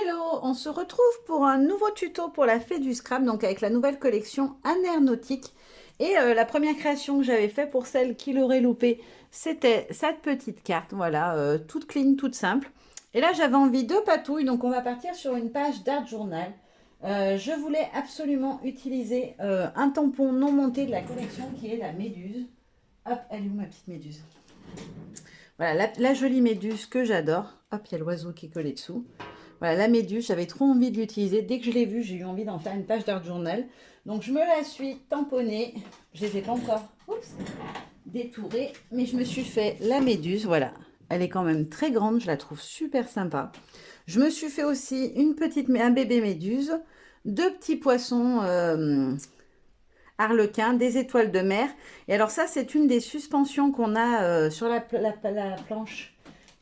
Hello, on se retrouve pour un nouveau tuto pour la fée du scrap, donc avec la nouvelle collection Un air nautique. Et la première création que j'avais fait pour celle qui l'aurait loupé, c'était cette petite carte, voilà, toute clean, toute simple. Et là, j'avais envie de patouille, donc on va partir sur une page d'art journal. Je voulais absolument utiliser un tampon non monté de la collection qui est la méduse. Hop, elle est où ma petite méduse? Voilà, la jolie méduse que j'adore. Hop, il y a l'oiseau qui est collé dessous. Voilà, la méduse, j'avais trop envie de l'utiliser. Dès que je l'ai vue, j'ai eu envie d'en faire une page d'art journal. Donc, je me la suis tamponnée. Je ne les ai pas encore détourées, mais je me suis fait la méduse. Voilà, elle est quand même très grande. Je la trouve super sympa. Je me suis fait aussi un bébé méduse, deux petits poissons arlequins, des étoiles de mer. Et alors ça, c'est une des suspensions qu'on a sur la planche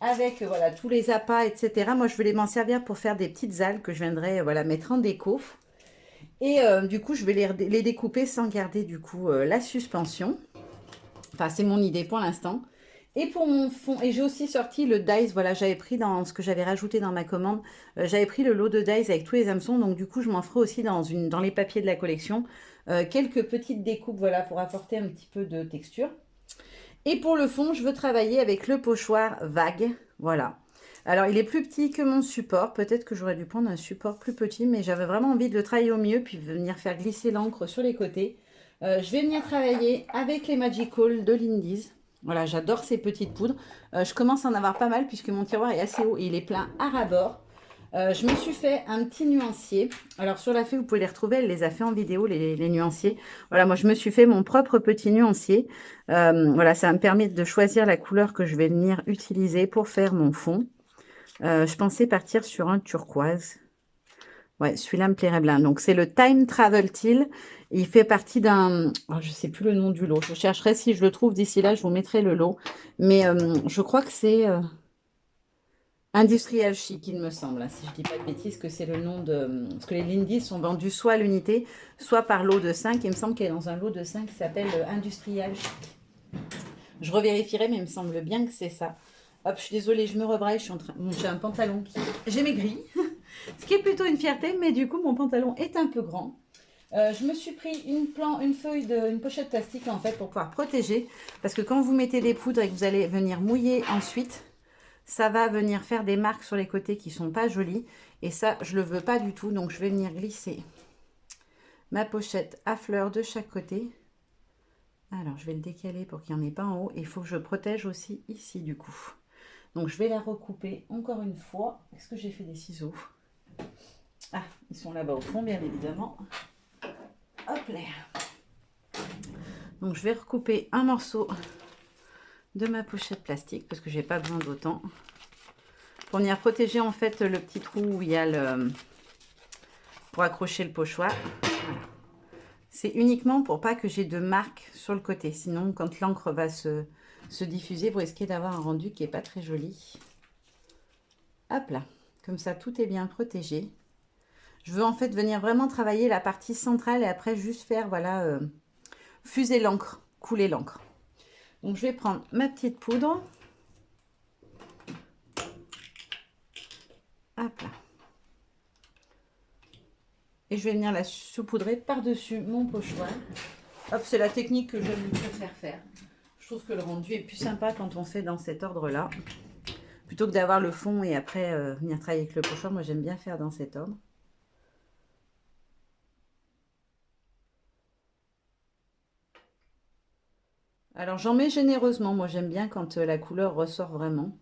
avec voilà, tous les appâts, etc. Moi, je vais m'en servir pour faire des petites algues que je viendrai voilà, mettre en déco. Et du coup, je vais les découper sans garder du coup la suspension. Enfin, c'est mon idée pour l'instant. Et pour mon fond, et j'ai aussi sorti le dies, voilà, j'avais pris dans ce que j'avais rajouté dans ma commande, j'avais pris le lot de dies avec tous les hameçons, donc du coup, je m'en ferai aussi dans les papiers de la collection, quelques petites découpes, voilà, pour apporter un petit peu de texture. Et pour le fond, je veux travailler avec le pochoir vague, voilà. Alors, il est plus petit que mon support, peut-être que j'aurais dû prendre un support plus petit, mais j'avais vraiment envie de le travailler au mieux, puis venir faire glisser l'encre sur les côtés. Je vais venir travailler avec les Magical de l'Indies. Voilà, j'adore ces petites poudres. Je commence à en avoir pas mal puisque mon tiroir est assez haut et il est plein à ras-bord. Je me suis fait un petit nuancier. Alors sur la fée, vous pouvez les retrouver, elle les a fait en vidéo, les nuanciers. Voilà, moi je me suis fait mon propre petit nuancier. Voilà, ça me permet de choisir la couleur que je vais venir utiliser pour faire mon fond. Je pensais partir sur un turquoise. Ouais, celui-là me plairait bien. Donc, c'est le Time Travel Teal. Il fait partie d'un... oh, je ne sais plus le nom du lot. Je chercherai si je le trouve d'ici là. Je vous mettrai le lot. Mais je crois que c'est Industrial Chic, il me semble. Hein, si je ne dis pas de bêtises, que c'est le nom de... Parce que les Lindy sont vendus soit à l'unité, soit par lot de 5. Il me semble qu'elle est dans un lot de 5 qui s'appelle Industrial Chic. Je revérifierai, mais il me semble bien que c'est ça. Hop, je suis désolée, je me rebraille. Je suis en train... Bon, j'ai un pantalon qui... J'ai maigri. Ce qui est plutôt une fierté, mais du coup, mon pantalon est un peu grand. Je me suis pris une pochette plastique en fait pour pouvoir protéger. Parce que quand vous mettez des poudres et que vous allez venir mouiller ensuite, ça va venir faire des marques sur les côtés qui sont pas jolies. Et ça, je ne le veux pas du tout. Donc, je vais venir glisser ma pochette à fleurs de chaque côté. Alors, je vais le décaler pour qu'il n'y en ait pas en haut. Et il faut que je protège aussi ici du coup. Donc, je vais la recouper encore une fois. Est-ce que j'ai fait des ciseaux? Ah, ils sont là-bas au fond, bien évidemment. Hop là. Donc, je vais recouper un morceau de ma pochette plastique parce que j'ai pas besoin d'autant. Pour venir protéger en fait le petit trou où il y a le... pour accrocher le pochoir. Voilà. C'est uniquement pour pas que j'ai de marques sur le côté. Sinon, quand l'encre va se diffuser, vous risquez d'avoir un rendu qui est pas très joli. Hop là. Comme ça, tout est bien protégé. Je veux en fait venir vraiment travailler la partie centrale et après juste faire, voilà, fuser l'encre, couler l'encre. Donc, je vais prendre ma petite poudre. Hop là. Et je vais venir la saupoudrer par-dessus mon pochoir. Hop, c'est la technique que j'aime le plus faire. Je trouve que le rendu est plus sympa quand on fait dans cet ordre-là. Plutôt que d'avoir le fond et après venir travailler avec le pochoir, moi j'aime bien faire dans cet ordre. Alors j'en mets généreusement, moi j'aime bien quand la couleur ressort vraiment.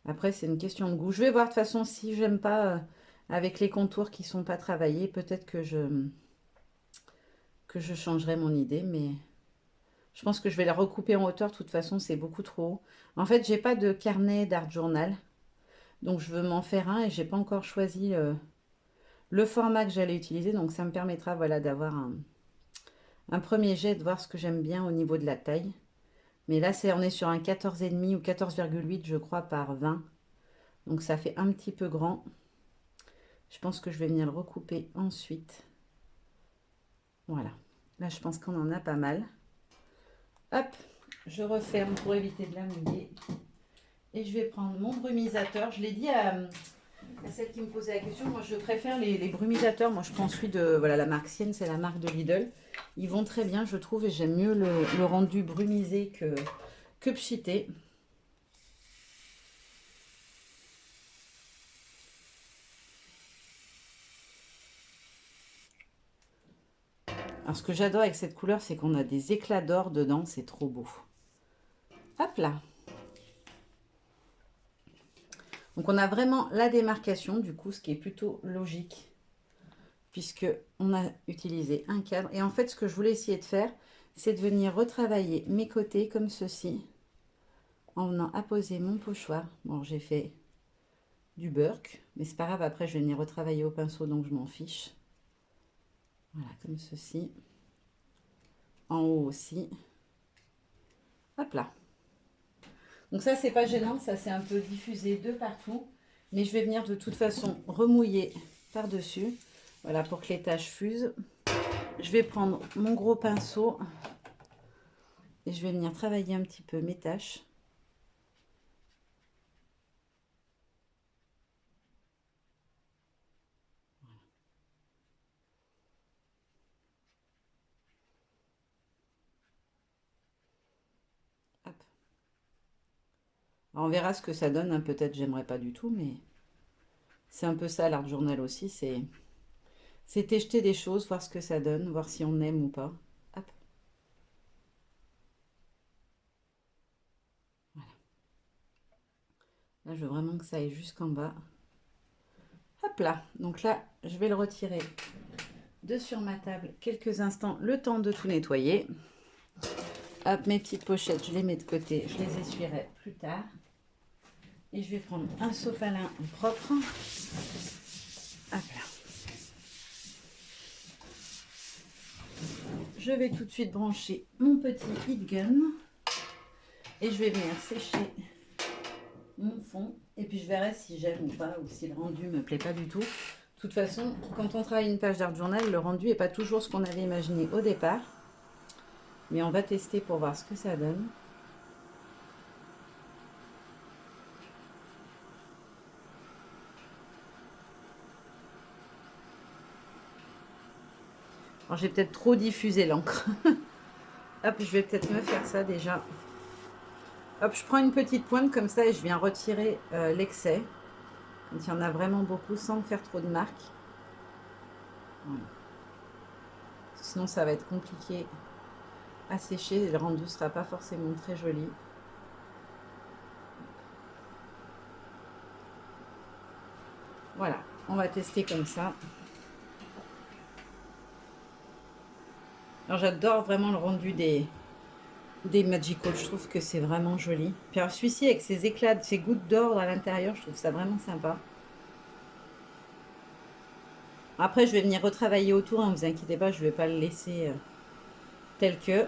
Après c'est une question de goût. Je vais voir de toute façon si j'aime pas avec les contours qui sont pas travaillés, peut-être que je changerai mon idée, mais je pense que je vais la recouper en hauteur. De toute façon c'est beaucoup trop haut. En fait j'ai pas de carnet d'art journal, donc je veux m'en faire un et j'ai pas encore choisi le format que j'allais utiliser, donc ça me permettra voilà d'avoir un premier jet, de voir ce que j'aime bien au niveau de la taille. Mais là, on est sur un 14,5 ou 14,8, je crois, par 20. Donc ça fait un petit peu grand. Je pense que je vais venir le recouper ensuite. Voilà. Là, je pense qu'on en a pas mal. Hop, je referme pour éviter de la mouiller. Et je vais prendre mon brumisateur. Je l'ai dit à celle qui me posait la question, moi je préfère les brumisateurs. Moi je prends celui de voilà, la marque Sienne, c'est la marque de Lidl. Ils vont très bien, je trouve, et j'aime mieux le rendu brumisé que pchité. Alors ce que j'adore avec cette couleur, c'est qu'on a des éclats d'or dedans, c'est trop beau. Hop là. Donc on a vraiment la démarcation, du coup, ce qui est plutôt logique, puisque on a utilisé un cadre. Et en fait, ce que je voulais essayer de faire, c'est de venir retravailler mes côtés comme ceci, en venant apposer mon pochoir. Bon, j'ai fait du burk, mais c'est pas grave, après je vais venir retravailler au pinceau, donc je m'en fiche. Voilà, comme ceci. En haut aussi. Hop là. Donc ça, c'est pas gênant, ça c'est un peu diffusé de partout. Mais je vais venir de toute façon remouiller par-dessus. Voilà, pour que les taches fusent. Je vais prendre mon gros pinceau et je vais venir travailler un petit peu mes taches. Hop. Alors, on verra ce que ça donne, hein. Peut-être j'aimerais pas du tout, mais c'est un peu ça l'art journal aussi. C'est tester des choses, voir ce que ça donne, voir si on aime ou pas. Hop. Voilà. Là, je veux vraiment que ça aille jusqu'en bas. Hop là. Donc là, je vais le retirer de sur ma table quelques instants, le temps de tout nettoyer. Hop, mes petites pochettes, je les mets de côté, je les essuierai plus tard. Et je vais prendre un sopalin propre. Hop là. Je vais tout de suite brancher mon petit heat gun. Et je vais venir sécher mon fond. Et puis je verrai si j'aime ou pas, ou si le rendu me plaît pas du tout. De toute façon, quand on travaille une page d'art journal, le rendu n'est pas toujours ce qu'on avait imaginé au départ. Mais on va tester pour voir ce que ça donne. Alors j'ai peut-être trop diffusé l'encre. Hop, je vais peut-être me faire ça déjà. Hop, je prends une petite pointe comme ça et je viens retirer l'excès. Quand il y en a vraiment beaucoup, sans faire trop de marques. Voilà. Sinon, ça va être compliqué à sécher et le rendu ne sera pas forcément très joli. Voilà, on va tester comme ça. Alors j'adore vraiment le rendu des Magical, je trouve que c'est vraiment joli. Puis alors celui-ci avec ses éclats, ses gouttes d'or à l'intérieur, je trouve ça vraiment sympa. Après je vais venir retravailler autour, ne vous inquiétez pas, je ne vais pas le laisser tel que.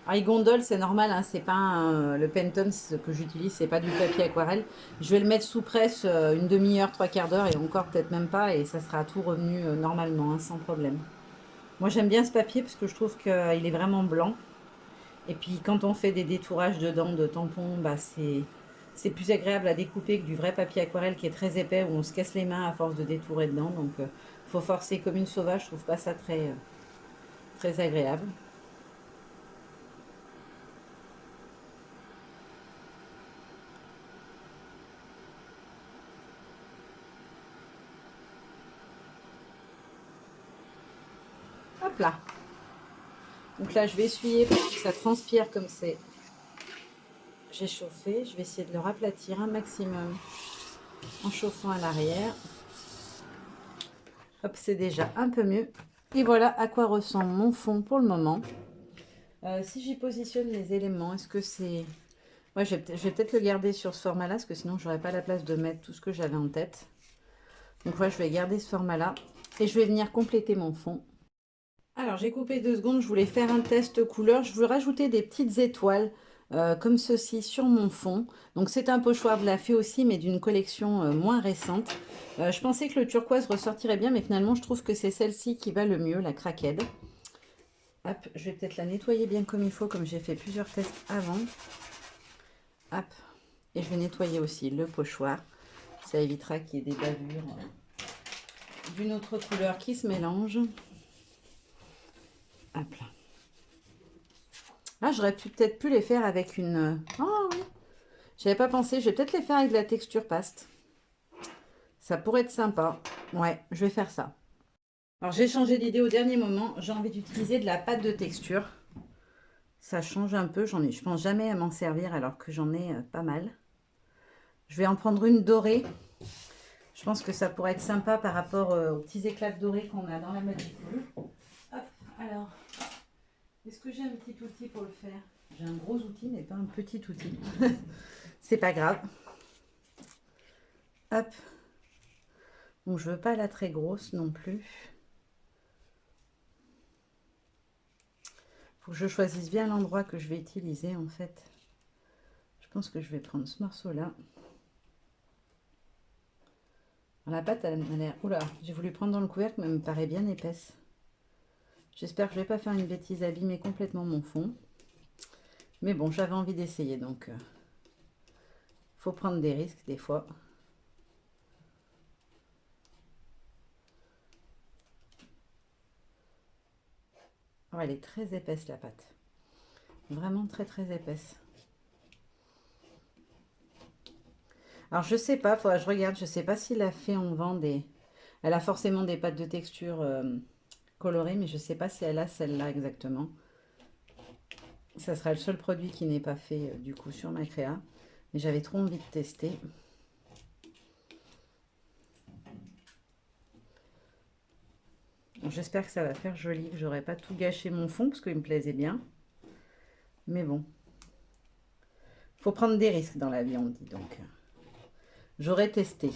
Alors, les gondoles, c'est normal, hein, c'est pas le Pantone ce que j'utilise, c'est pas du papier aquarelle. Je vais le mettre sous presse une demi-heure, trois quarts d'heure et encore peut-être même pas, et ça sera tout revenu normalement, hein, sans problème. Moi j'aime bien ce papier parce que je trouve qu'il est vraiment blanc. Et puis quand on fait des détourages dedans de tampons, bah, c'est plus agréable à découper que du vrai papier aquarelle qui est très épais où on se casse les mains à force de détourer dedans. Donc faut forcer comme une sauvage, je trouve pas ça très agréable. Hop là. Donc là, je vais essuyer pour que ça transpire comme c'est. J'ai chauffé. Je vais essayer de le raplatir un maximum en chauffant à l'arrière. Hop, c'est déjà un peu mieux. Et voilà à quoi ressemble mon fond pour le moment. Si j'y positionne les éléments, est-ce que c'est... Ouais, je vais peut-être le garder sur ce format-là, parce que sinon, j'aurais pas la place de mettre tout ce que j'avais en tête. Donc voilà, je vais garder ce format-là. Et je vais venir compléter mon fond. Alors, j'ai coupé 2 secondes. Je voulais faire un test couleur. Je veux rajouter des petites étoiles comme ceci sur mon fond. Donc c'est un pochoir de la fée aussi, mais d'une collection moins récente. Je pensais que le turquoise ressortirait bien, mais finalement je trouve que c'est celle-ci qui va le mieux, la craquette. Hop, je vais peut-être la nettoyer bien comme il faut, comme j'ai fait plusieurs tests avant. Hop, et je vais nettoyer aussi le pochoir. Ça évitera qu'il y ait des bavures d'une autre couleur qui se mélangent. Hop là. Ah, j'aurais peut-être pu les faire avec une... Oh oui, j'avais pas pensé. Je vais peut-être les faire avec de la texture paste. Ça pourrait être sympa. Ouais, je vais faire ça. Alors, j'ai changé d'idée au dernier moment. J'ai envie d'utiliser de la pâte de texture. Ça change un peu. Je pense jamais à m'en servir alors que j'en ai pas mal. Je vais en prendre une dorée. Je pense que ça pourrait être sympa par rapport aux petits éclats dorés qu'on a dans la Magic Blue. Hop, alors, est-ce que j'ai un petit outil pour le faire? J'ai un gros outil, mais pas un petit outil. C'est pas grave. Hop. Bon, je veux pas la très grosse non plus. Faut que je choisisse bien l'endroit que je vais utiliser en fait. Je pense que je vais prendre ce morceau-là. La pâte, elle a l'air... Oula, j'ai voulu prendre dans le couvercle, mais elle me paraît bien épaisse. J'espère que je vais pas faire une bêtise, abîmer complètement mon fond. Mais bon, j'avais envie d'essayer, donc... faut prendre des risques des fois. Oh, elle est très épaisse la pâte. Vraiment très très épaisse. Alors je sais pas, faudra que je regarde, je sais pas si la fée on vend des... Elle a forcément des pâtes de texture colorées, mais je sais pas si elle a celle-là exactement. Ça sera le seul produit qui n'est pas fait du coup sur ma créa. Mais j'avais trop envie de tester. J'espère que ça va faire joli, que j'aurai pas tout gâché mon fond parce qu'il me plaisait bien. Mais bon. Faut prendre des risques dans la vie, on dit donc. J'aurais testé.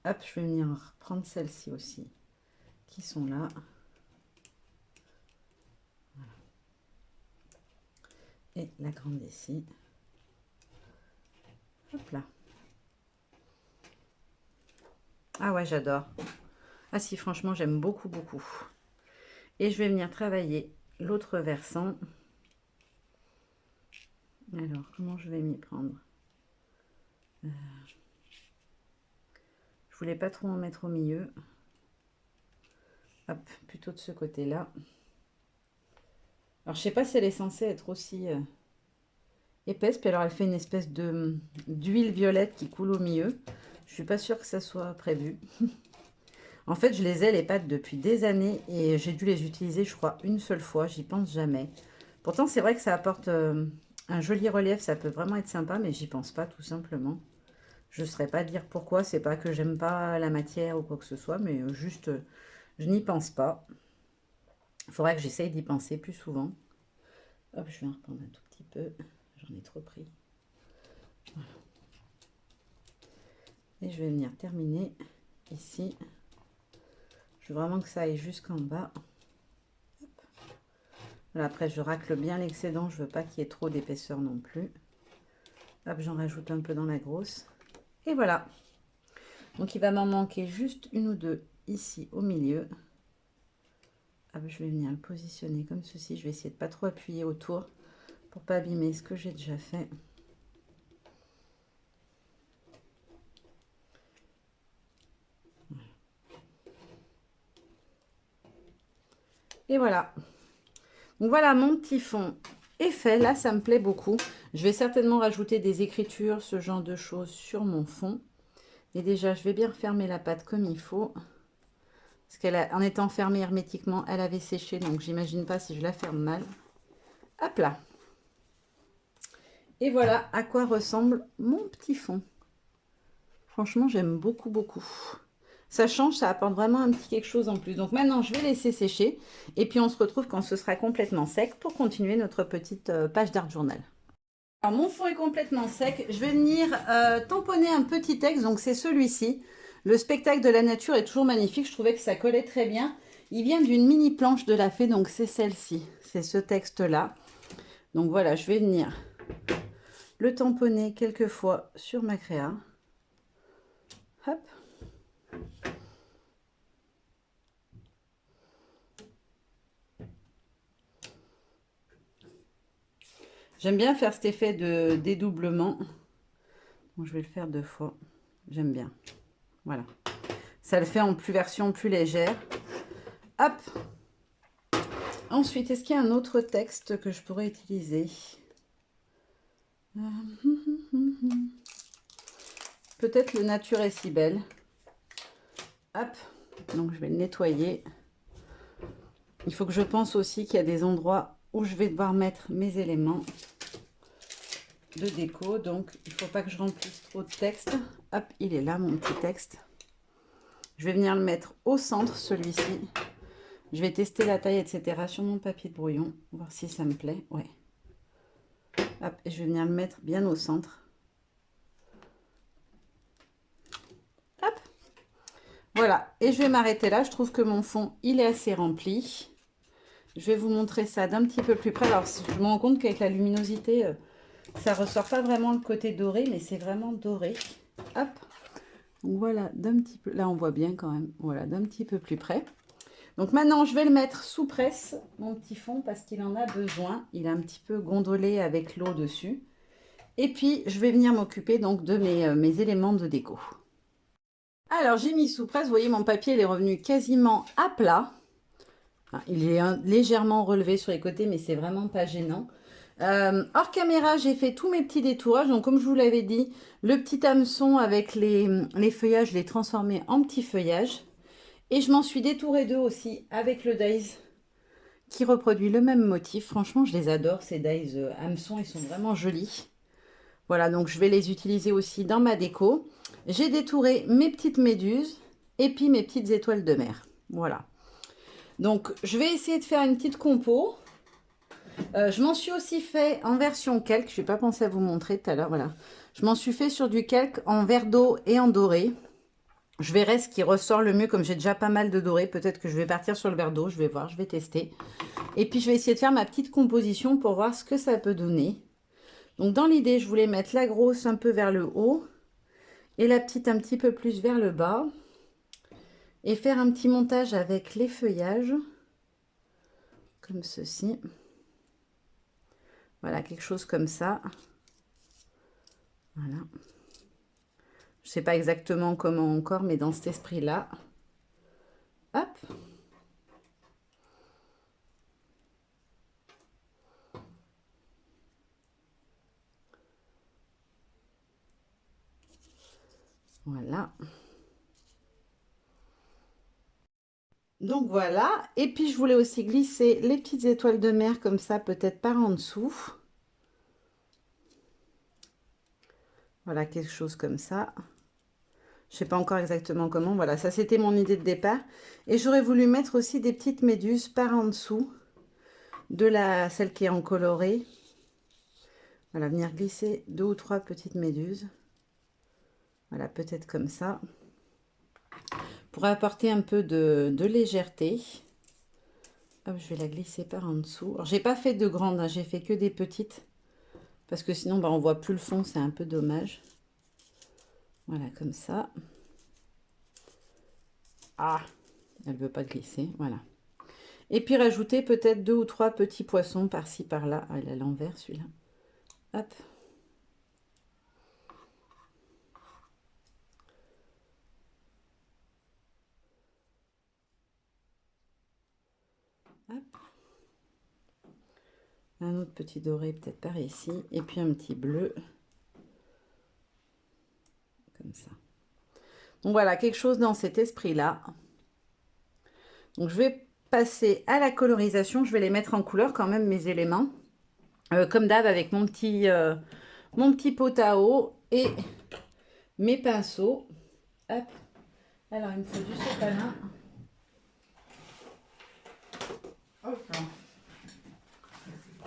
Hop, je vais venir prendre celles-ci aussi. Qui sont là. Voilà. Et la grande ici. Hop là. Ah ouais, j'adore. Ah si, franchement, j'aime beaucoup, beaucoup. Et je vais venir travailler l'autre versant. Alors, comment je vais m'y prendre? Je voulais pas trop en mettre au milieu. Hop, plutôt de ce côté-là. Alors, je sais pas si elle est censée être aussi épaisse. Puis alors, elle fait une espèce de d'huile violette qui coule au milieu. Je suis pas sûre que ça soit prévu. En fait, je les ai, les pâtes, depuis des années. Et j'ai dû les utiliser, je crois, une seule fois. J'y pense jamais. Pourtant, c'est vrai que ça apporte un joli relief. Ça peut vraiment être sympa, mais j'y pense pas, tout simplement. Je ne saurais pas dire pourquoi. C'est pas que j'aime pas la matière ou quoi que ce soit, mais juste, je n'y pense pas. Il faudrait que j'essaye d'y penser plus souvent. Hop, je vais en reprendre un tout petit peu. J'en ai trop pris. Voilà. Et je vais venir terminer ici. Je veux vraiment que ça aille jusqu'en bas. Hop. Voilà, après, je racle bien l'excédent. Je veux pas qu'il y ait trop d'épaisseur non plus. Hop, j'en rajoute un peu dans la grosse. Et voilà. Donc, il va m'en manquer juste une ou deux ici au milieu. Hop, je vais venir le positionner comme ceci. Je vais essayer de pas trop appuyer autour pour pas abîmer ce que j'ai déjà fait. Et voilà. Donc voilà, mon petit fond est fait. Là, ça me plaît beaucoup. Je vais certainement rajouter des écritures, ce genre de choses sur mon fond. Et déjà, je vais bien refermer la pâte comme il faut. Parce qu'en étant fermée hermétiquement, elle avait séché. Donc, j'imagine pas si je la ferme mal. Hop là. Et voilà à quoi ressemble mon petit fond. Franchement, j'aime beaucoup, beaucoup. Ça change, ça apporte vraiment un petit quelque chose en plus. Donc maintenant, je vais laisser sécher. Et puis, on se retrouve quand ce sera complètement sec pour continuer notre petite page d'art journal. Alors, mon fond est complètement sec. Je vais venir tamponner un petit texte. Donc, c'est celui-ci. Le spectacle de la nature est toujours magnifique. Je trouvais que ça collait très bien. Il vient d'une mini planche de la fée. Donc, c'est celle-ci. C'est ce texte-là. Donc voilà, je vais venir le tamponner quelques fois sur ma créa. Hop. J'aime bien faire cet effet de dédoublement. Donc, je vais le faire 2 fois. J'aime bien. Voilà. Ça le fait en version plus légère. Hop. Ensuite, est-ce qu'il y a un autre texte que je pourrais utiliser? Peut-être le nature est si belle. Hop. Donc, je vais le nettoyer. Il faut que je pense aussi qu'il y a des endroits où je vais devoir mettre mes éléments de déco. Donc, il ne faut pas que je remplisse trop de texte. Hop, il est là, mon petit texte. Je vais venir le mettre au centre, celui-ci. Je vais tester la taille, etc. sur mon papier de brouillon, voir si ça me plaît. Ouais. Hop, et je vais venir le mettre bien au centre. Hop. Voilà, et je vais m'arrêter là. Je trouve que mon fond, il est assez rempli. Je vais vous montrer ça d'un petit peu plus près. Alors, je me rends compte qu'avec la luminosité, ça ressort pas vraiment le côté doré, mais c'est vraiment doré. Hop. Donc voilà, d'un petit peu... Là, on voit bien quand même. Voilà, d'un petit peu plus près. Donc maintenant, je vais le mettre sous presse, mon petit fond, parce qu'il en a besoin. Il est un petit peu gondolé avec l'eau dessus. Et puis, je vais venir m'occuper donc de mes éléments de déco. Alors, j'ai mis sous presse. Vous voyez, mon papier il est revenu quasiment à plat. Il est légèrement relevé sur les côtés, mais c'est vraiment pas gênant. Hors caméra, j'ai fait tous mes petits détourages. Donc, comme je vous l'avais dit, le petit hameçon avec les feuillages, je l'ai transformé en petits feuillages. Et je m'en suis détourée d'eux aussi avec le Dies qui reproduit le même motif. Franchement, je les adore, ces Dies hameçons, ils sont vraiment jolis. Voilà, donc je vais les utiliser aussi dans ma déco. J'ai détouré mes petites méduses et puis mes petites étoiles de mer. Voilà. Donc, je vais essayer de faire une petite compo. Je m'en suis aussi fait en version calque. Je n'ai pas pensé à vous montrer tout à l'heure. Voilà. Je m'en suis fait sur du calque en vert d'eau et en doré. Je verrai ce qui ressort le mieux, comme j'ai déjà pas mal de doré. Peut-être que je vais partir sur le vert d'eau. Je vais voir, je vais tester. Et puis, je vais essayer de faire ma petite composition pour voir ce que ça peut donner. Donc, dans l'idée, je voulais mettre la grosse un peu vers le haut et la petite un petit peu plus vers le bas. Et faire un petit montage avec les feuillages, comme ceci. Voilà, quelque chose comme ça. Voilà. Je ne sais pas exactement comment encore, mais dans cet esprit-là. Hop. Voilà. Donc voilà. Et puis je voulais aussi glisser les petites étoiles de mer comme ça, peut-être par en dessous. Voilà, quelque chose comme ça. Je ne sais pas encore exactement comment. Voilà, ça c'était mon idée de départ. Et j'aurais voulu mettre aussi des petites méduses par en dessous de celle qui est en coloré. Voilà, venir glisser 2 ou 3 petites méduses. Voilà, peut-être comme ça. Pour apporter un peu de légèreté. Hop, je vais la glisser par en dessous. Alors, j'ai pas fait de grandes, hein, j'ai fait que des petites. Parce que sinon, bah, on voit plus le fond, c'est un peu dommage. Voilà, comme ça. Ah, elle veut pas glisser, voilà. Et puis, rajouter peut-être 2 ou 3 petits poissons par-ci, par-là. Ah, il est à l'envers, celui-là. Hop. Hop. Un autre petit doré peut-être par ici. Et puis un petit bleu. Comme ça. Donc voilà, quelque chose dans cet esprit-là. Donc je vais passer à la colorisation. Je vais les mettre en couleur quand même, mes éléments. Comme d'hab, avec mon petit pot à eau et mes pinceaux. Hop. Alors, il me faut du sopalin. Hop là.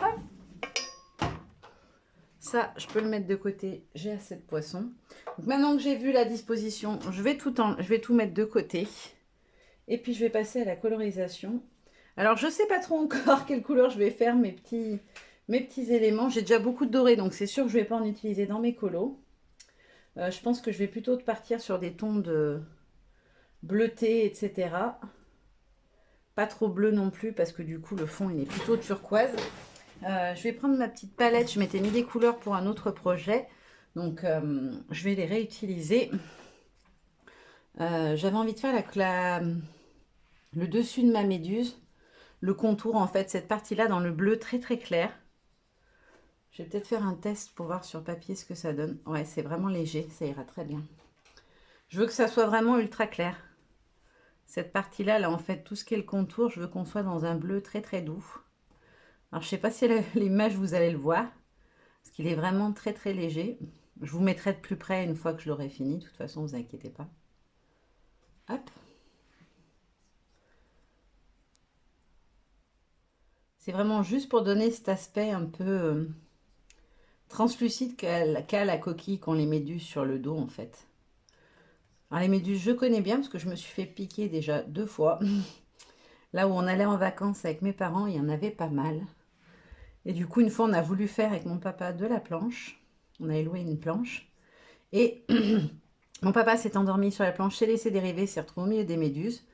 Hop. Ça, je peux le mettre de côté. J'ai assez de poisson. Donc, maintenant que j'ai vu la disposition, je vais tout mettre de côté. Et puis, je vais passer à la colorisation. Alors, je ne sais pas trop encore quelle couleur je vais faire mes mes petits éléments. J'ai déjà beaucoup de doré, donc c'est sûr que je ne vais pas en utiliser dans mes colos. Je pense que je vais plutôt partir sur des tons de bleuté, etc. Pas trop bleu non plus, parce que du coup, le fond, il est plutôt turquoise. Je vais prendre ma petite palette. Je m'étais mis des couleurs pour un autre projet. Donc, je vais les réutiliser. J'avais envie de faire le dessus de ma méduse. Le contour, en fait, cette partie-là dans le bleu très très clair. Je vais peut-être faire un test pour voir sur papier ce que ça donne. Ouais, c'est vraiment léger, ça ira très bien. Je veux que ça soit vraiment ultra clair. Cette partie-là, là, en fait, tout ce qui est le contour, je veux qu'on soit dans un bleu très très doux. Alors, je ne sais pas si l'image, vous allez le voir, parce qu'il est vraiment très très léger. Je vous mettrai de plus près une fois que je l'aurai fini. De toute façon, ne vous inquiétez pas. Hop. C'est vraiment juste pour donner cet aspect un peu translucide qu'a la coquille qu'ont les méduses sur le dos, en fait. Alors, les méduses, je connais bien parce que je me suis fait piquer déjà 2 fois. Là où on allait en vacances avec mes parents, il y en avait pas mal. Et du coup, une fois, on a voulu faire avec mon papa de la planche. On avait loué une planche. Et mon papa s'est endormi sur la planche, s'est laissé dériver, s'est retrouvé au milieu des méduses.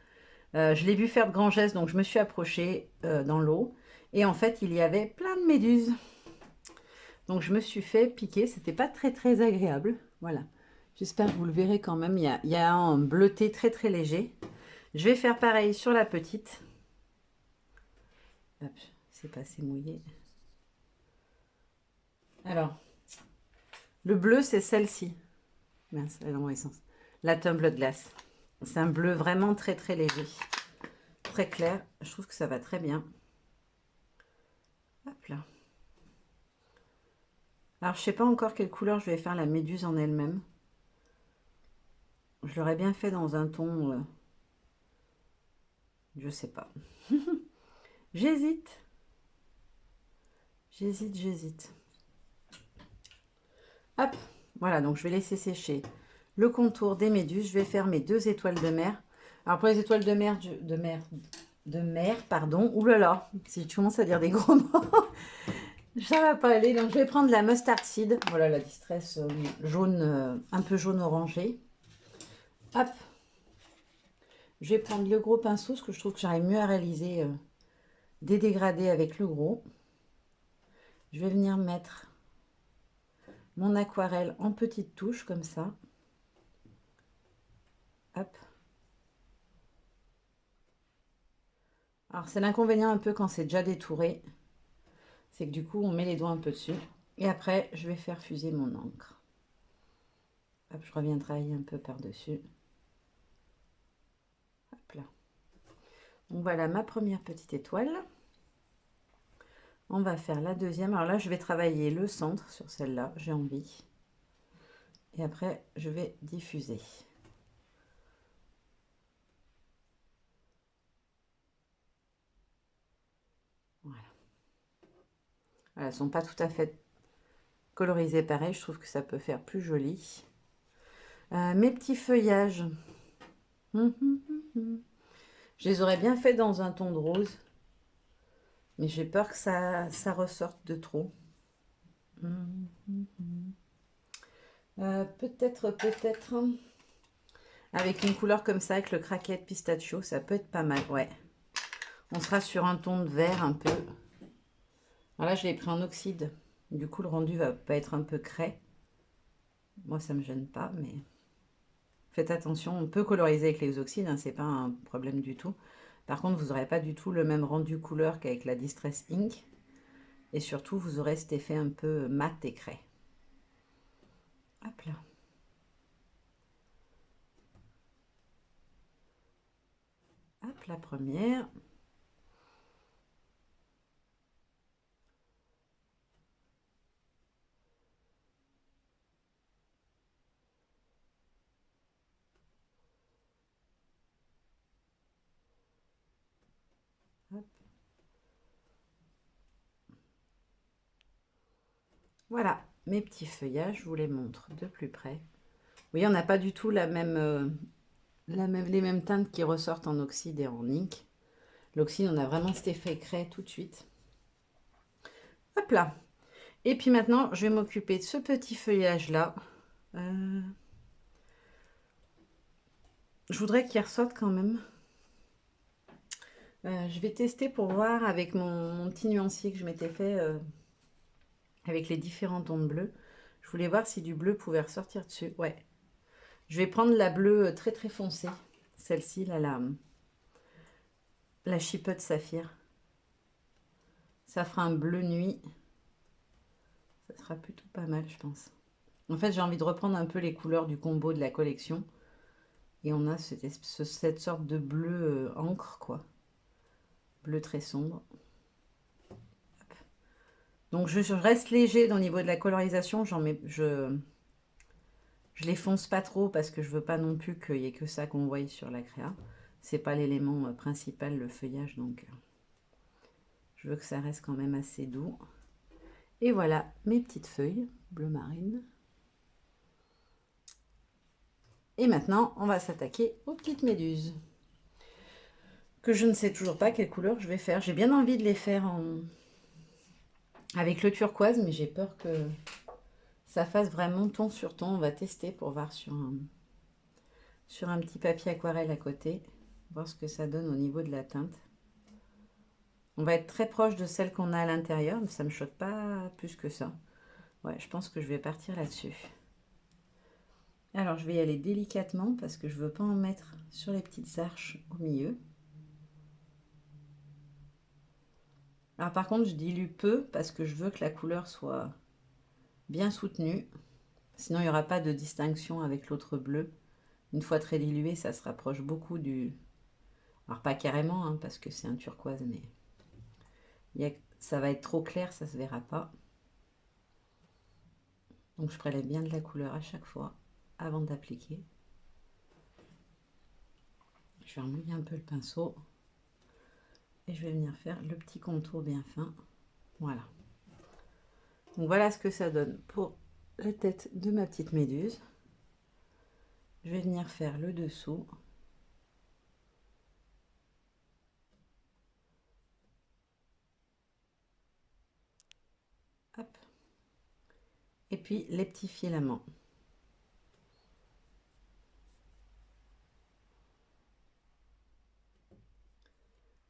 Je l'ai vu faire de grands gestes, donc je me suis approchée dans l'eau. Et en fait, il y avait plein de méduses. Donc, je me suis fait piquer. C'était pas très, très agréable. Voilà. J'espère que vous le verrez quand même. Il y a un bleuté très, très léger. Je vais faire pareil sur la petite. Hop, c'est pas assez mouillé. Alors, le bleu, c'est celle-ci. Mince, elle est dans mon essence. La Tumble Glass. C'est un bleu vraiment très très léger. Très clair. Je trouve que ça va très bien. Hop là. Alors, je sais pas encore quelle couleur je vais faire la méduse en elle-même. Je l'aurais bien fait dans un ton... je sais pas. J'hésite. J'hésite. Hop. Voilà, donc je vais laisser sécher le contour des méduses. Je vais faire mes 2 étoiles de mer. Alors, pour les étoiles de mer, pardon. Ouh là là, si tu commences à dire des gros mots, ça va pas aller. Donc, je vais prendre la mustard seed. Voilà, la distress jaune, un peu jaune orangé. Hop. Je vais prendre le gros pinceau, parce que je trouve que j'arrive mieux à réaliser des dégradés avec le gros. Je vais venir mettre mon aquarelle en petites touches, comme ça. Hop. Alors, c'est l'inconvénient un peu quand c'est déjà détouré. C'est que du coup, on met les doigts un peu dessus. Et après, je vais faire fuser mon encre. Hop, je reviens travailler un peu par-dessus. Hop là. Donc voilà ma première petite étoile. On va faire la deuxième. Alors là, je vais travailler le centre sur celle-là. J'ai envie. Et après, je vais diffuser. Voilà. Elles ne sont pas tout à fait colorisées pareil. Je trouve que ça peut faire plus joli. Mes petits feuillages. Je les aurais bien fait dans un ton de rose. Mais j'ai peur que ça ressorte de trop. Peut-être. Avec une couleur comme ça, avec le craquette pistachio, ça peut être pas mal. Ouais. On sera sur un ton de vert un peu. Alors là, je l'ai pris en oxyde. Du coup, le rendu va pas être un peu craie. Moi, ça me gêne pas, mais faites attention. On peut coloriser avec les oxydes, hein, c'est pas un problème du tout. Par contre, vous n'aurez pas du tout le même rendu couleur qu'avec la Distress Ink. Et surtout, vous aurez cet effet un peu mat et craie. Hop là. Hop, la première. Hop. Voilà, mes petits feuillages, je vous les montre de plus près. Vous voyez, on n'a pas du tout les mêmes teintes qui ressortent en oxyde et en ink. L'oxyde, on a vraiment cet effet craie tout de suite. Hop là. Et puis maintenant, je vais m'occuper de ce petit feuillage-là. Je voudrais qu'il ressorte quand même. Je vais tester pour voir avec mon petit nuancier que je m'étais fait avec les différents tons de bleu. Je voulais voir si du bleu pouvait ressortir dessus. Ouais. Je vais prendre la bleue très très foncée. Celle-ci, là, la chipote saphir. Ça fera un bleu nuit. Ça sera plutôt pas mal, je pense. En fait, j'ai envie de reprendre un peu les couleurs du combo de la collection. Et on a cette sorte de bleu encre, quoi. Bleu très sombre. Hop. Donc, je reste léger au niveau de la colorisation. Je les fonce pas trop parce que je veux pas non plus qu'il y ait que ça qu'on voie sur la créa. C'est pas l'élément principal, le feuillage, donc je veux que ça reste quand même assez doux. Et voilà mes petites feuilles bleu marine. Et maintenant, on va s'attaquer aux petites méduses. Que je ne sais toujours pas quelle couleur je vais faire. J'ai bien envie de les faire avec le turquoise, mais j'ai peur que ça fasse vraiment ton sur ton. On va tester pour voir sur un petit papier aquarelle à côté. Voir ce que ça donne au niveau de la teinte. On va être très proche de celle qu'on a à l'intérieur, mais ça ne me choque pas plus que ça. Ouais, je pense que je vais partir là-dessus. Alors, je vais y aller délicatement parce que je ne veux pas en mettre sur les petites arches au milieu. Alors, par contre, je dilue peu parce que je veux que la couleur soit bien soutenue. Sinon, il n'y aura pas de distinction avec l'autre bleu. Une fois très dilué, ça se rapproche beaucoup du... Alors, pas carrément, hein, parce que c'est un turquoise, mais ça va être trop clair, ça ne se verra pas. Donc, je prélève bien de la couleur à chaque fois avant d'appliquer. Je vais remouiller un peu le pinceau. Et je vais venir faire le petit contour bien fin. Voilà. Donc voilà ce que ça donne pour la tête de ma petite méduse. Je vais venir faire le dessous. Hop. Et puis les petits filaments.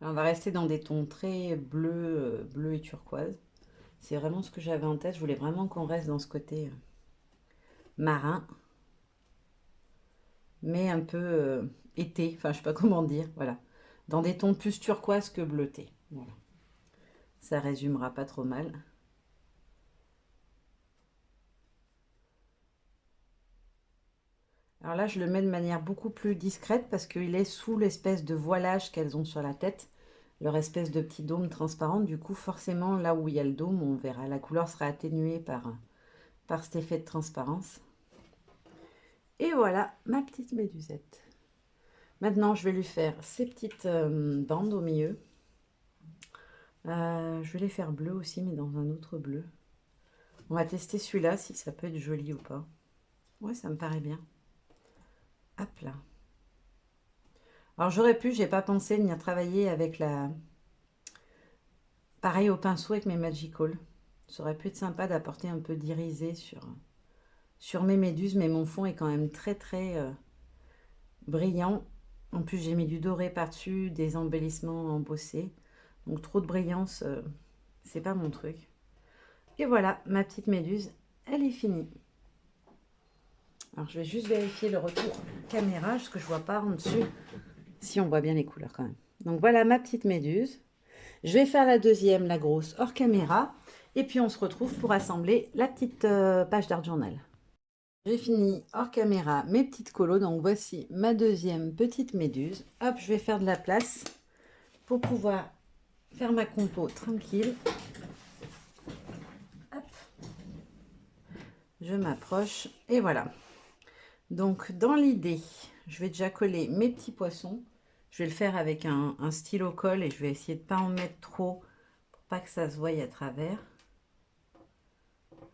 Alors, on va rester dans des tons très bleus, bleu et turquoise. C'est vraiment ce que j'avais en tête. Je voulais vraiment qu'on reste dans ce côté marin. Mais un peu été. Enfin, je sais pas comment dire. Voilà. Dans des tons plus turquoise que bleuté. Voilà. Ça résumera pas trop mal. Alors là, je le mets de manière beaucoup plus discrète parce qu'il est sous l'espèce de voilage qu'elles ont sur la tête, leur espèce de petit dôme transparent. Du coup, forcément, là où il y a le dôme, on verra, la couleur sera atténuée par cet effet de transparence. Et voilà ma petite médusette. Maintenant, je vais lui faire ces petites bandes au milieu. Je vais les faire bleues aussi, mais dans un autre bleu. On va tester celui-là, si ça peut être joli ou pas. Ouais, ça me paraît bien. Hop là. Alors j'aurais pu, j'ai pas pensé venir travailler avec la... Pareil au pinceau avec mes Magical. Ça aurait pu être sympa d'apporter un peu d'irisé sur mes méduses, mais mon fond est quand même très très brillant. En plus j'ai mis du doré par-dessus, des embellissements embossés. Donc trop de brillance, c'est pas mon truc. Et voilà, ma petite méduse, elle est finie. Alors je vais juste vérifier le retour caméra, parce que je vois pas en dessus si on voit bien les couleurs quand même. Donc voilà ma petite méduse. Je vais faire la deuxième, la grosse, hors caméra. Et puis on se retrouve pour assembler la petite page d'art journal. J'ai fini hors caméra mes petites colos. Donc voici ma deuxième petite méduse. Hop, je vais faire de la place pour pouvoir faire ma compo tranquille. Hop. Je m'approche et voilà. Donc dans l'idée, je vais déjà coller mes petits poissons. Je vais le faire avec un stylo colle et je vais essayer de ne pas en mettre trop pour pas que ça se voie à travers.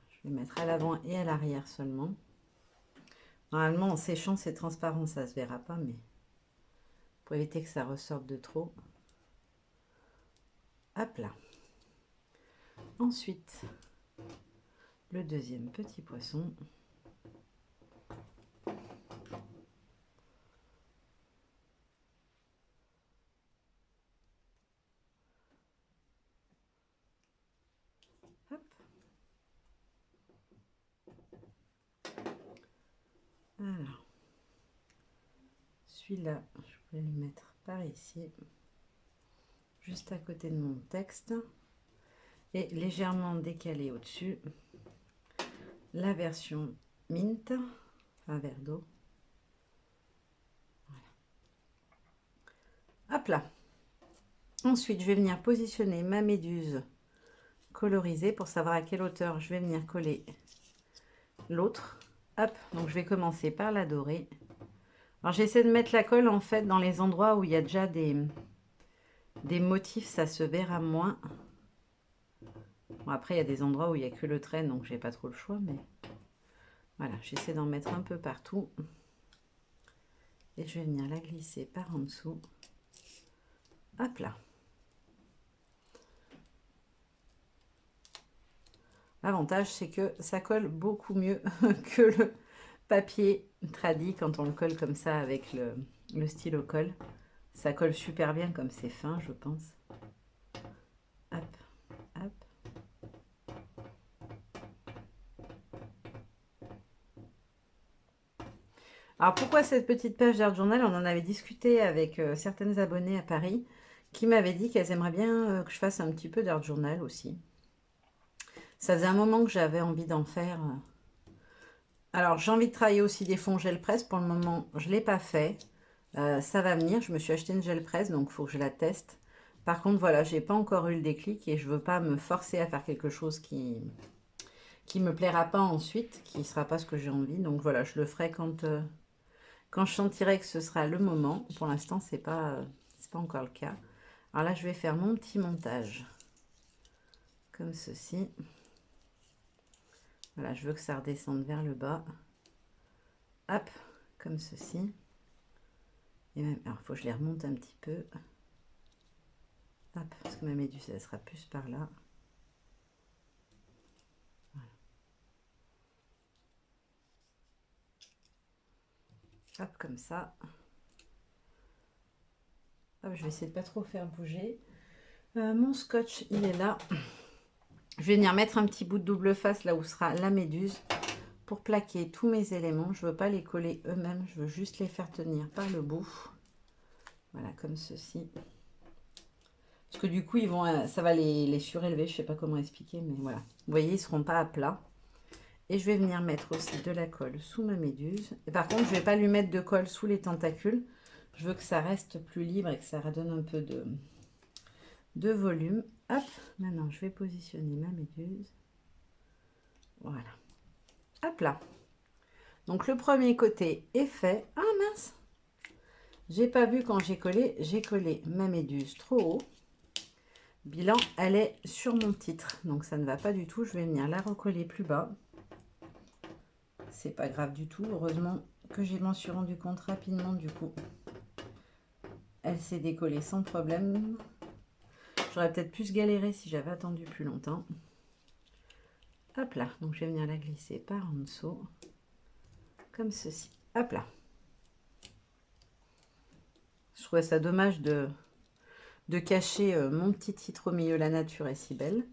Je vais mettre à l'avant et à l'arrière seulement. Normalement, en séchant, c'est transparent, ça ne se verra pas, mais pour éviter que ça ressorte de trop. Hop là. Ensuite, le deuxième petit poisson. Hop. Alors, celui-là, je vais le mettre par ici, juste à côté de mon texte, et légèrement décalé au-dessus, la version mint, un verre d'eau. Voilà. Hop là. Ensuite, je vais venir positionner ma méduse colorisée pour savoir à quelle hauteur je vais venir coller l'autre. Hop, donc je vais commencer par la dorée. Alors j'essaie de mettre la colle en fait dans les endroits où il y a déjà des motifs, ça se verra moins. Bon, après il y a des endroits où il n'y a que le trait, donc j'ai pas trop le choix, mais voilà, j'essaie d'en mettre un peu partout. Et je vais venir la glisser par en dessous. Hop là. L'avantage, c'est que ça colle beaucoup mieux que le papier tradi quand on le colle comme ça avec le stylo colle. Ça colle super bien comme c'est fin, je pense. Hop, hop. Alors pourquoi cette petite page d'Art Journal? On en avait discuté avec certaines abonnées à Paris qui m'avaient dit qu'elles aimeraient bien que je fasse un petit peu d'Art Journal aussi. Ça faisait un moment que j'avais envie d'en faire. Alors, j'ai envie de travailler aussi des fonds gel presse. Pour le moment, je ne l'ai pas fait. Ça va venir. Je me suis acheté une gel presse, donc il faut que je la teste. Par contre, voilà, j'ai pas encore eu le déclic et je veux pas me forcer à faire quelque chose qui me plaira pas ensuite, qui sera pas ce que j'ai envie. Donc voilà, je le ferai quand je sentirai que ce sera le moment. Pour l'instant, c'est pas encore le cas. Alors là, je vais faire mon petit montage comme ceci. Voilà, je veux que ça redescende vers le bas. Hop, comme ceci. Et même, alors, il faut que je les remonte un petit peu. Hop, parce que ma méduse, elle sera plus par là. Voilà. Hop, comme ça. Hop, je vais essayer de pas trop faire bouger. Mon scotch, il est là. Je vais venir mettre un petit bout de double face là où sera la méduse pour plaquer tous mes éléments. Je ne veux pas les coller eux-mêmes, je veux juste les faire tenir par le bout. Voilà, comme ceci. Parce que du coup, ça va les surélever. Je ne sais pas comment expliquer, mais voilà. Vous voyez, ils ne seront pas à plat. Et je vais venir mettre aussi de la colle sous ma méduse. Et par contre, je ne vais pas lui mettre de colle sous les tentacules. Je veux que ça reste plus libre et que ça redonne un peu de volume. Hop, maintenant, je vais positionner ma méduse. Voilà. Hop là. Donc, le premier côté est fait. Ah mince! J'ai pas vu quand j'ai collé ma méduse trop haut. Bilan, elle est sur mon titre. Donc, ça ne va pas du tout. Je vais venir la recoller plus bas. C'est pas grave du tout. Heureusement que je m'en suis rendu compte rapidement du coup. Elle s'est décollée sans problème. J'aurais peut-être plus galéré si j'avais attendu plus longtemps. Hop là. Donc, je vais venir la glisser par en dessous. Comme ceci. Hop là. Je trouvais ça dommage de cacher mon petit titre au milieu. La nature est si belle.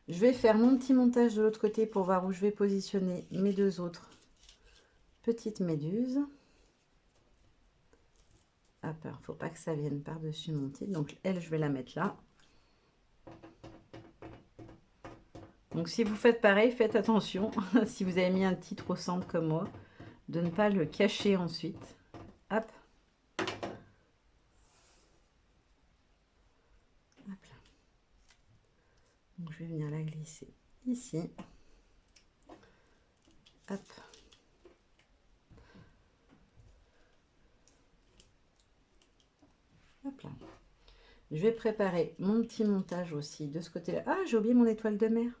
Je vais faire mon petit montage de l'autre côté pour voir où je vais positionner mes deux autres petites méduses. Hop, alors, faut pas que ça vienne par-dessus mon titre. Donc, elle, je vais la mettre là. Donc, si vous faites pareil, faites attention, si vous avez mis un titre au centre comme moi, de ne pas le cacher ensuite. Hop. Hop là. Donc, je vais venir la glisser ici. Hop. Hop là. Je vais préparer mon petit montage aussi de ce côté-là. Ah, j'ai oublié mon étoile de mer.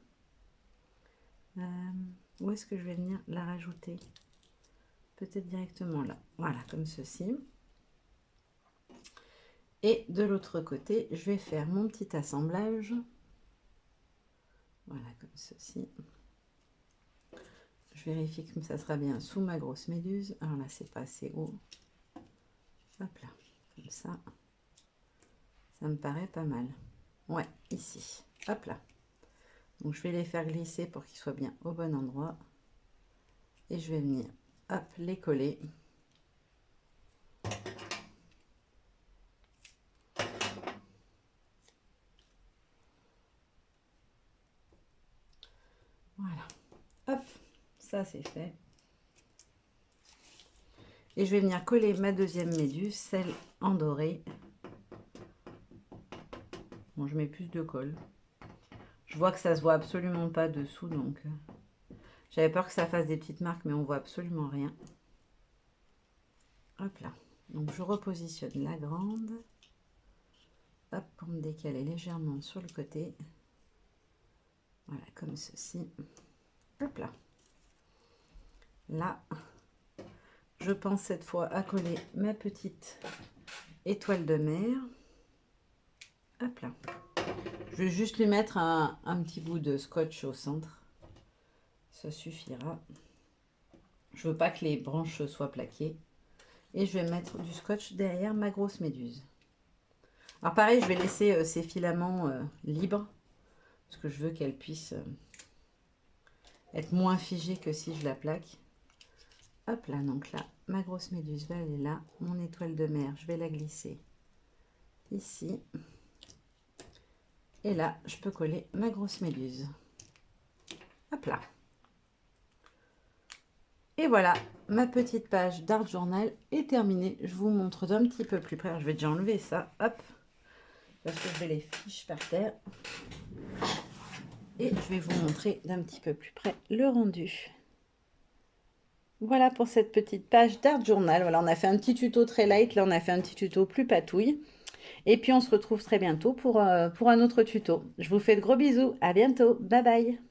Où est-ce que je vais venir la rajouter? Peut-être directement là. Voilà, comme ceci. Et de l'autre côté, je vais faire mon petit assemblage Voilà, comme ceci. Je vérifie que ça sera bien sous ma grosse méduse. Alors là, c'est pas assez haut. Hop là, comme ça. Ça me paraît pas mal. Ouais, ici. Hop là. Donc, je vais les faire glisser pour qu'ils soient bien au bon endroit. Et je vais venir, hop, les coller. Voilà. Hop, ça c'est fait. Et je vais venir coller ma deuxième méduse, celle en doré. Bon, je mets plus de colle. Je vois que ça se voit absolument pas dessous, donc j'avais peur que ça fasse des petites marques, mais on voit absolument rien. Hop là. Donc je repositionne la grande. Hop, pour me décaler légèrement sur le côté. Voilà, comme ceci. Hop là. Là, je pense cette fois à coller ma petite étoile de mer. Hop là. Je vais juste lui mettre un petit bout de scotch au centre. Ça suffira. Je veux pas que les branches soient plaquées. Et je vais mettre du scotch derrière ma grosse méduse. Alors pareil, je vais laisser ces filaments libres. Parce que je veux qu'elle puisse être moins figée que si je la plaque. Hop là, donc là, ma grosse méduse va aller là. Mon étoile de mer, je vais la glisser ici. Et là, je peux coller ma grosse méduse. Hop là. Et voilà, ma petite page d'Art Journal est terminée. Je vous montre d'un petit peu plus près. Alors, je vais déjà enlever ça, hop, parce que je vais les fiches par terre. Et je vais vous montrer d'un petit peu plus près le rendu. Voilà pour cette petite page d'Art Journal. Voilà, on a fait un petit tuto très light. Là, on a fait un petit tuto plus patouille. Et puis, on se retrouve très bientôt pour un autre tuto. Je vous fais de gros bisous. À bientôt. Bye bye.